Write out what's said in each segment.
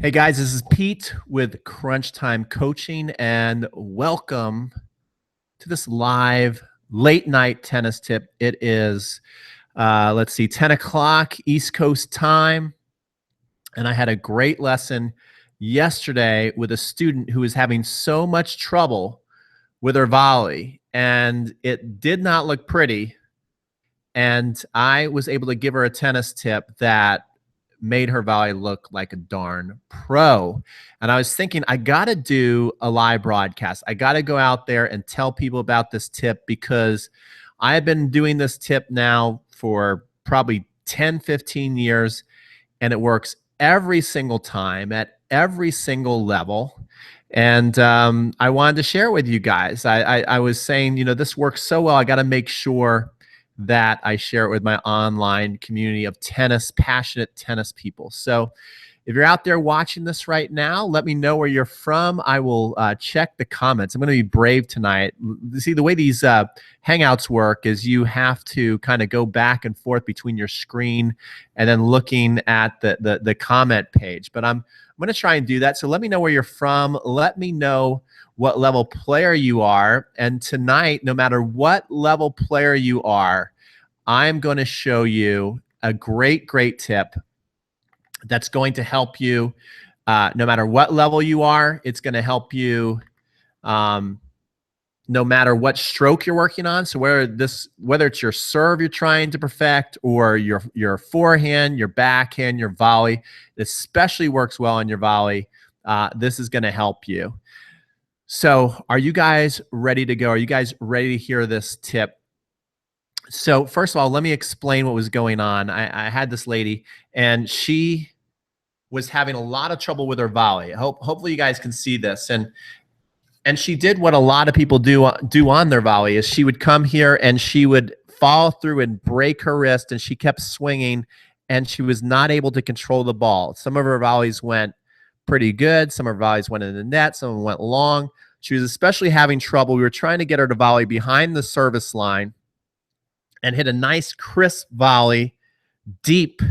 Hey guys, this is Pete with Crunch Time Coaching, and welcome to this live late night tennis tip. It is, let's see, 10 o'clock East Coast time, and I had a great lesson yesterday with a student who was having so much trouble with her volley, and it did not look pretty. And I was able to give her a tennis tip that made her volley look like a darn pro. And I was thinking, I got to do a live broadcast. I got to go out there and tell people about this tip because I have been doing this tip now for probably 10, 15 years, and it works every single time at every single level. And I wanted to share with you guys. I was saying, this works so well. I got to make sure that I share it with my online community of passionate tennis people. So if you're out there watching this right now, let me know where you're from. I will check the comments. I'm going to be brave tonight. See, the way these Hangouts work is you have to kind of go back and forth between your screen and then looking at the comment page. But I'm going to try and do that. So let me know where you're from. Let me know what level player you are. And tonight, no matter what level player you are, I'm going to show you a great tip that's going to help you no matter what level you are. It's going to help you no matter what stroke you're working on. So whether it's your serve you're trying to perfect or your forehand, your backhand, your volley, it especially works well on your volley. This is going to help you. So are you guys ready to go? Are you guys ready to hear this tip? So first of all, let me explain what was going on. I had this lady, and she was having a lot of trouble with her volley. Hopefully you guys can see this. And she did what a lot of people do on their volley, is she would come here and she would follow through and break her wrist, and she kept swinging, and she was not able to control the ball. Some of her volleys went pretty good. Some of her volleys went in the net. Some of them went long. She was especially having trouble. We were trying to get her to volley behind the service line and hit a nice crisp volley deep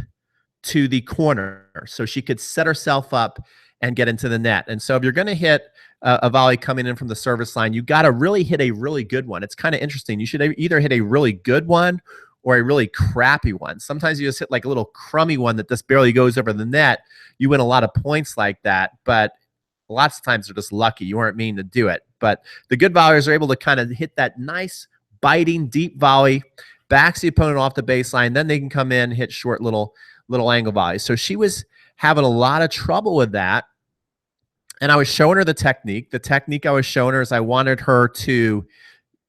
to the corner so she could set herself up and get into the net. And so if you're going to hit a volley coming in from the service line, you got to really hit a really good one. It's kind of interesting. You should either hit a really good one or a really crappy one. Sometimes you just hit like a little crummy one that just barely goes over the net. You win a lot of points like that, but lots of times they're just lucky. You weren't meaning to do it. But the good volleyers are able to kind of hit that nice, biting, deep volley, backs the opponent off the baseline. Then they can come in and hit short little angle volleys. So she was having a lot of trouble with that. And I was showing her the technique. The technique I was showing her is I wanted her to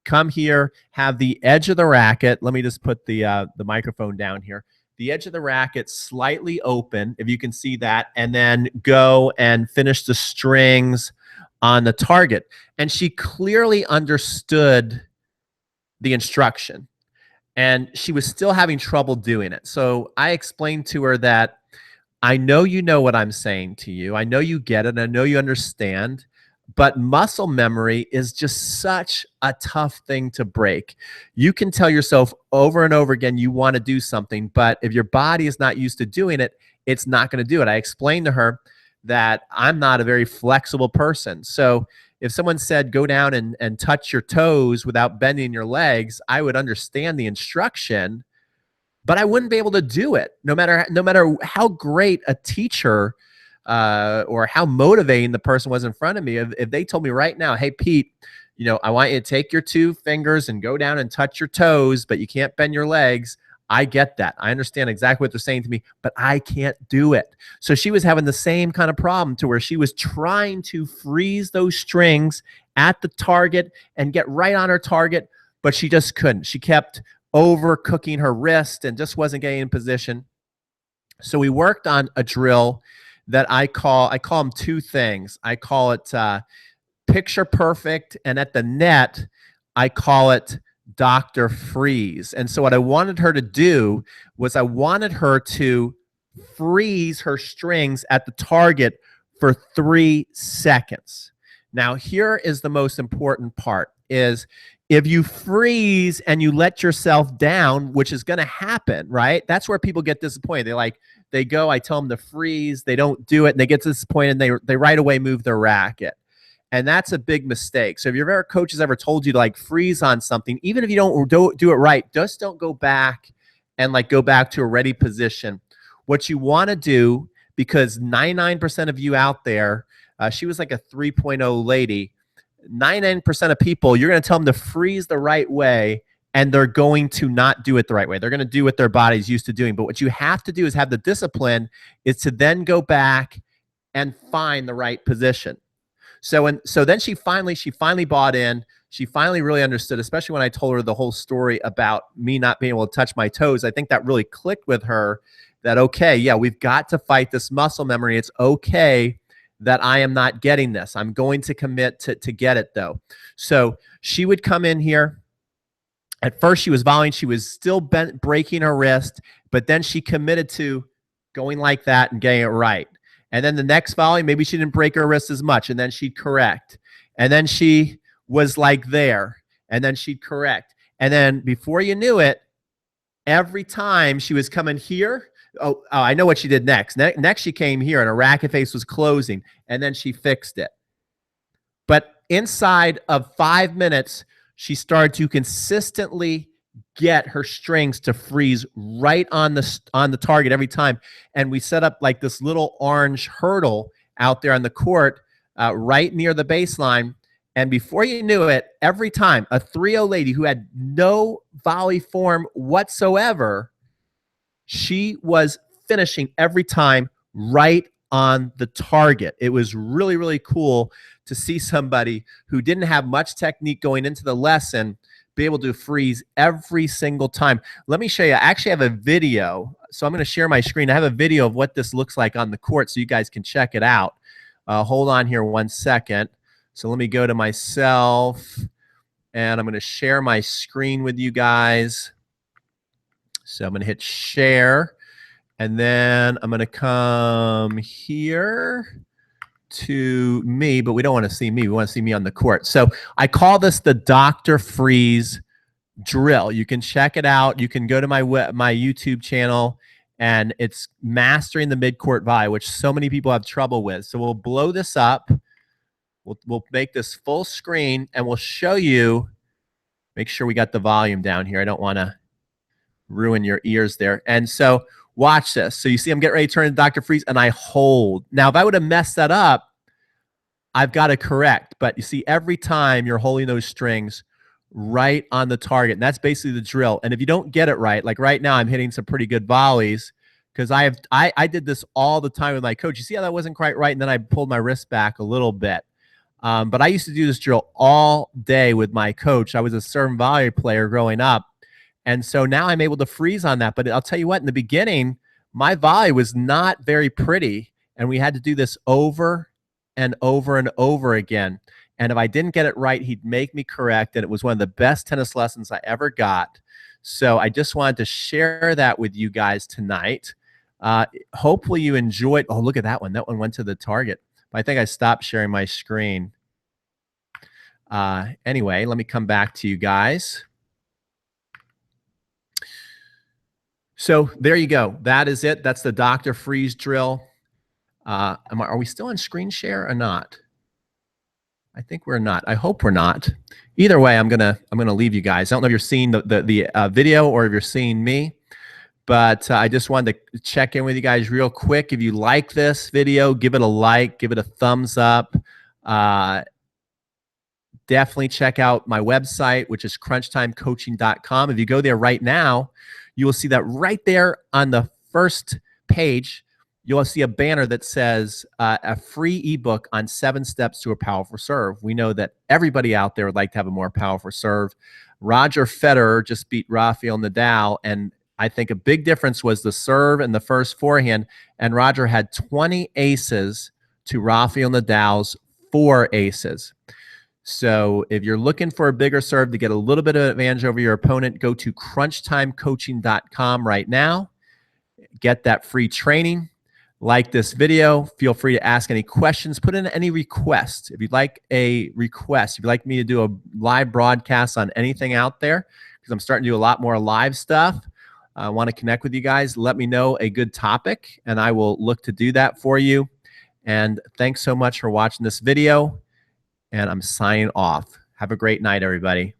come here, have the edge of the racket. Let me just put the microphone down here. The edge of the racket slightly open, if you can see that, and then go and finish the strings on the target. And she clearly understood the instruction, and she was still having trouble doing it. So I explained to her that I know you know what I'm saying to you. I know you get it. I know you understand. But muscle memory is just such a tough thing to break. You can tell yourself over and over again you want to do something, but if your body is not used to doing it, it's not going to do it. I explained to her that I'm not a very flexible person. So if someone said go down and touch your toes without bending your legs, I would understand the instruction, but I wouldn't be able to do it no matter how great a teacher or how motivating the person was in front of me. If they told me right now, hey, Pete, I want you to take your two fingers and go down and touch your toes, but you can't bend your legs. I get that. I understand exactly what they're saying to me, but I can't do it. So she was having the same kind of problem to where she was trying to freeze those strings at the target and get right on her target, but she just couldn't. She kept overcooking her wrist and just wasn't getting in position. So we worked on a drill that I call them two things. I call it picture perfect, and at the net, I call it Dr. Freeze. And so what I wanted her to do was I wanted her to freeze her strings at the target for 3 seconds. Now, here is the most important part, is if you freeze and you let yourself down, which is going to happen, right? That's where people get disappointed. They go, I tell them to freeze, they don't do it, and they get disappointed, and they right away move their racket. And that's a big mistake. So if your coach has ever told you to like freeze on something, even if you don't do it right, just don't go back and like go back to a ready position. What you want to do, because 99% of you out there, she was like a 3.0 lady, 99% of people, you're going to tell them to freeze the right way, and they're going to not do it the right way. They're going to do what their body's used to doing. But what you have to do is have the discipline is to then go back and find the right position. So then she finally bought in. She finally really understood, especially when I told her the whole story about me not being able to touch my toes. I think that really clicked with her that, okay, yeah, we've got to fight this muscle memory. It's okay that I am not getting this. I'm going to commit to get it though. So she would come in here. At first she was volleying. She was still breaking her wrist, but then she committed to going like that and getting it right. And then the next volley, maybe she didn't break her wrist as much, and then she'd correct. And then she was like there, and then she'd correct. And then before you knew it, every time she was coming here, oh, I know what she did next. Next she came here, and her racket face was closing, and then she fixed it. But inside of 5 minutes, she started to consistently get her strings to freeze right on the target every time. And we set up like this little orange hurdle out there on the court right near the baseline. And before you knew it, every time a 3-0 lady who had no volley form whatsoever, she was finishing every time right on the target. It was really, really cool to see somebody who didn't have much technique going into the lesson be able to freeze every single time. Let me show you. I actually have a video. So I'm going to share my screen. I have a video of what this looks like on the court so you guys can check it out. Hold on here 1 second. So let me go to myself, and I'm going to share my screen with you guys. So I'm going to hit share, and then I'm going to come here to me, but we don't want to see me. We want to see me on the court. So I call this the Dr. Freeze drill. You can check it out. You can go to my YouTube channel, and it's mastering the midcourt volley, which so many people have trouble with. So we'll blow this up. We'll make this full screen, and we'll show you. Make sure we got the volume down here. I don't want to ruin your ears there. And so watch this. So you see I'm getting ready to turn to Dr. Freeze, and I hold. Now, if I would have messed that up, I've got to correct. But you see, every time you're holding those strings right on the target, and that's basically the drill. And if you don't get it right, like right now I'm hitting some pretty good volleys because I did this all the time with my coach. You see how that wasn't quite right, and then I pulled my wrist back a little bit. But I used to do this drill all day with my coach. I was a serve and volley player growing up. And so now I'm able to freeze on that. But I'll tell you what, in the beginning, my volley was not very pretty. And we had to do this over and over and over again. And if I didn't get it right, he'd make me correct. And it was one of the best tennis lessons I ever got. So I just wanted to share that with you guys tonight. Hopefully you enjoyed. Oh, look at that one. That one went to the target. But I think I stopped sharing my screen. Anyway, let me come back to you guys. So there you go. That is it. That's the Dr. Freeze drill. Are we still on screen share or not? I think we're not. I hope we're not. Either way, I'm gonna leave you guys. I don't know if you're seeing the video or if you're seeing me, but I just wanted to check in with you guys real quick. If you like this video, give it a like, give it a thumbs up. Definitely check out my website, which is crunchtimecoaching.com. If you go there right now, you will see that right there on the first page, you'll see a banner that says a free ebook on 7 steps to a powerful serve. We know that everybody out there would like to have a more powerful serve. Roger Federer just beat Rafael Nadal, and I think a big difference was the serve and the first forehand, and Roger had 20 aces to Rafael Nadal's 4 aces. So if you're looking for a bigger serve to get a little bit of advantage over your opponent, go to crunchtimecoaching.com right now. Get that free training. like this video. Feel free to ask any questions. Put in any requests. If you'd like a request, if you'd like me to do a live broadcast on anything out there, because I'm starting to do a lot more live stuff, I want to connect with you guys. Let me know a good topic, and I will look to do that for you. And thanks so much for watching this video, and I'm signing off. Have a great night, everybody.